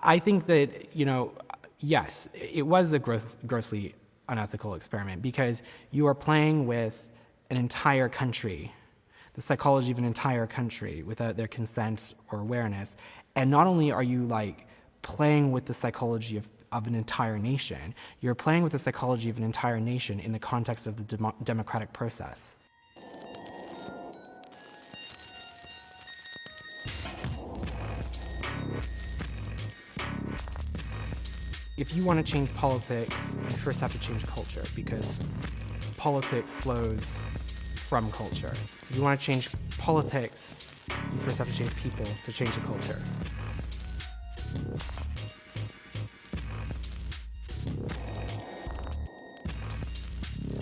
I think that, yes, it was a grossly unethical experiment because you are playing with an entire country, the psychology of an entire country without their consent or awareness. And not only are you playing with the psychology of an entire nation, you're playing with the psychology of an entire nation in the context of the democratic process. If you want to change politics, you first have to change culture because politics flows from culture. So if you want to change politics, you first have to change people to change the culture.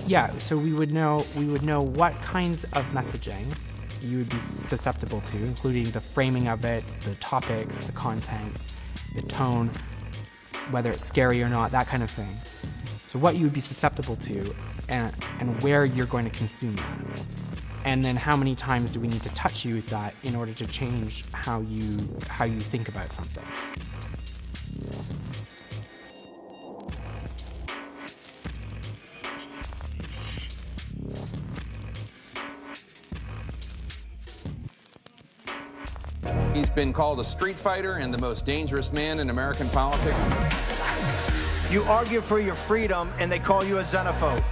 Yeah, so we would know what kinds of messaging you would be susceptible to, including the framing of it, the topics, the content, the tone, whether it's scary or not, that kind of thing. So what you would be susceptible to and where you're going to consume that. And then how many times do we need to touch you with that in order to change how you think about something. He's been called a street fighter and the most dangerous man in American politics. You argue for your freedom and they call you a xenophobe.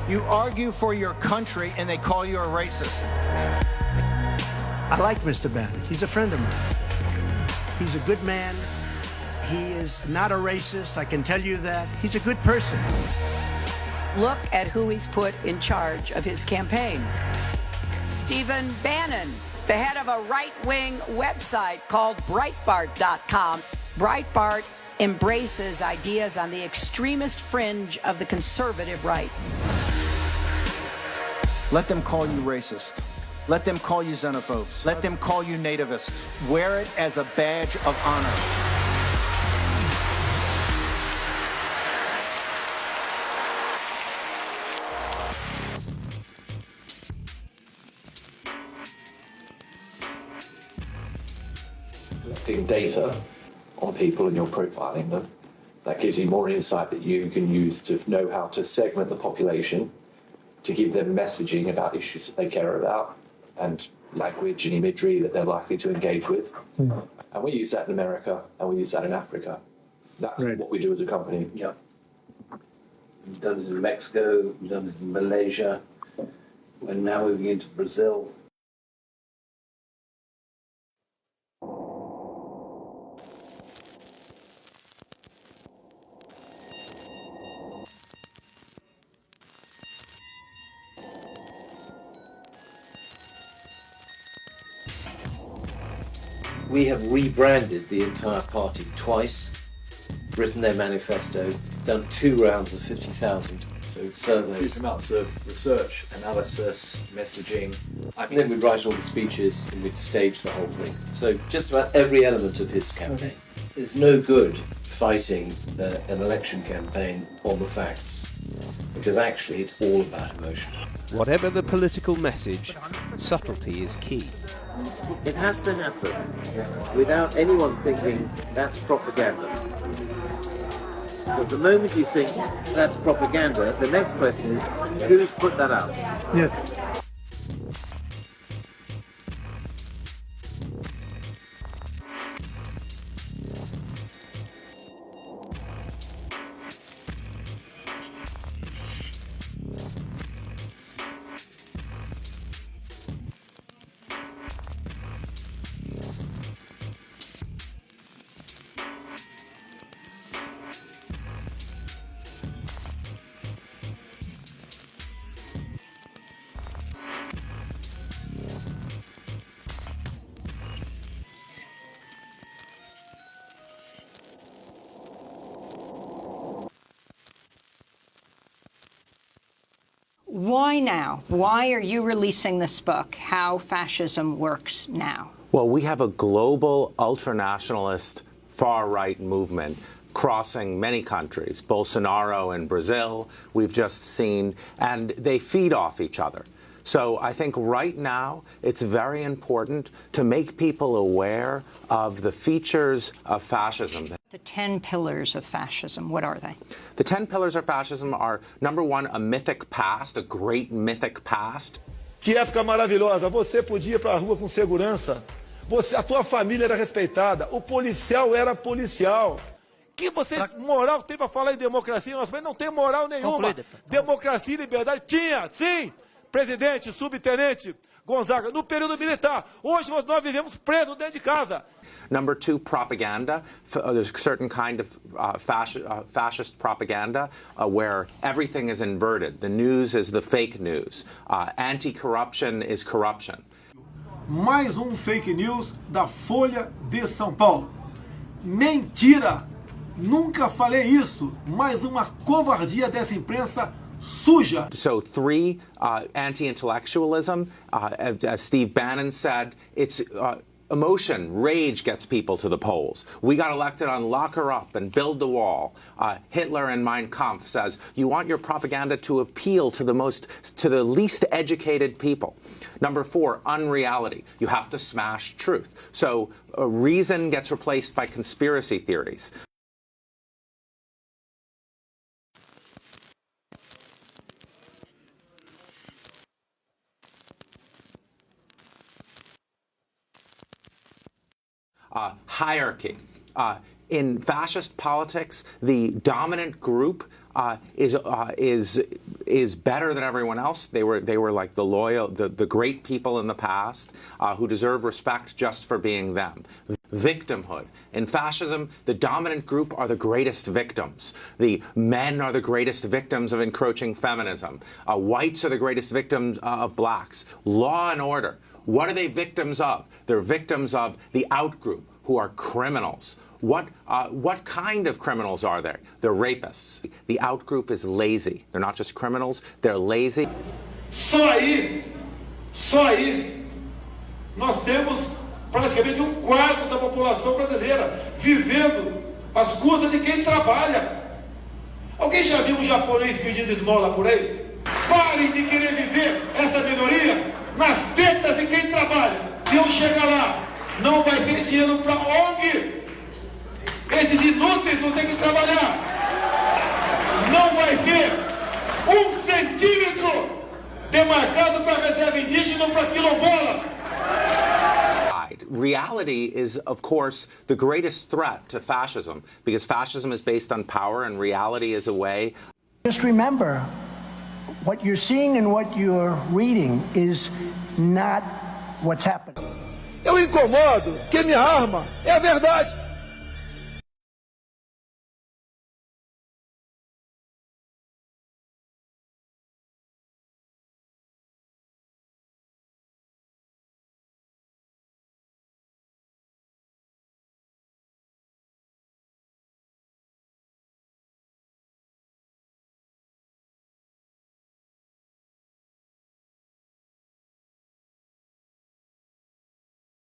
You argue for your country and they call you a racist. I like Mr. Bannon. He's a friend of mine. He's a good man. He is not a racist, I can tell you that. He's a good person. Look at who he's put in charge of his campaign. Stephen Bannon, the head of a right-wing website called Breitbart.com. Breitbart embraces ideas on the extremist fringe of the conservative right. Let them call you racist. Let them call you xenophobes. Let them call you nativist. Wear it as a badge of honor. Collecting data on people and you're profiling them, that gives you more insight that you can use to know how to segment the population, to give them messaging about issues that they care about and language and imagery that they're likely to engage with. And we use that in America and we use that in Africa. That's what we do as a company. Yeah. We've done it in Mexico, we've done it in Malaysia, we're now moving into Brazil. We have rebranded the entire party twice, written their manifesto, done 2 rounds of 50,000 surveys. Huge amounts of research, analysis, messaging. And then we'd write all the speeches and we'd stage the whole thing. So just about every element of his campaign. There's no good fighting an election campaign on the facts, because actually it's all about emotion. Whatever the political message, subtlety is key. It has to happen without anyone thinking that's propaganda. Because the moment you think that's propaganda, the next question is, who's put that out? Yes. Why now? Why are you releasing this book, How Fascism Works Now? Well, we have a global ultranationalist far-right movement crossing many countries. Bolsonaro in Brazil, we've just seen, and they feed off each other. So I think right now it's very important to make people aware of the features of fascism. The 10 pillars of fascism, what are they? The 10 pillars of fascism are, number one, a mythic past, a great mythic past. Que época maravilhosa, você podia ir para a rua com segurança, a tua família era respeitada, o policial era policial. Que moral tem para falar em democracia? Nós não tem moral nenhuma. Democracia e liberdade tinha, sim, presidente, subtenente Gonzaga, no período militar. Hoje nós vivemos presos dentro de casa. Number two, propaganda. There's a certain kind of fascist propaganda where everything is inverted. The news is the fake news. Anti-corruption is corruption. Mais fake news da Folha de São Paulo. Mentira! Nunca falei isso. Mais uma covardia dessa imprensa suja. So three, anti-intellectualism. As Steve Bannon said, it's emotion, rage gets people to the polls. We got elected on lock her up and build the wall. Hitler in Mein Kampf says, you want your propaganda to appeal to the least educated people. Number four, unreality. You have to smash truth. So reason gets replaced by conspiracy theories. Hierarchy. In fascist politics, the dominant group is better than everyone else. They were like the loyal, the great people in the past who deserve respect just for being them. Victimhood. In fascism, the dominant group are the greatest victims. The men are the greatest victims of encroaching feminism. Whites are the greatest victims of blacks. Law and order. What are they victims of? They're victims of the outgroup, who are criminals. What kind of criminals are there? They're rapists. The outgroup is lazy. They're not just criminals, they're lazy. Só aí, nós temos praticamente quarto da população brasileira vivendo às custas de quem trabalha. Alguém já viu um japonês pedindo esmola por aí? Parem de querer viver essa minoria nas tetas de quem trabalha. Se eu chegar lá, não vai ter dinheiro para ONG. Esses inúteis vão ter que trabalhar. Não vai ter centímetro demarcado para reserva indígena ou para quilombola. Reality is, of course, the greatest threat to fascism, because fascism is based on power and reality is a way. Just remember, what you're seeing and what you're reading is not what's happening. Eu incomodo que minha arma é a verdade.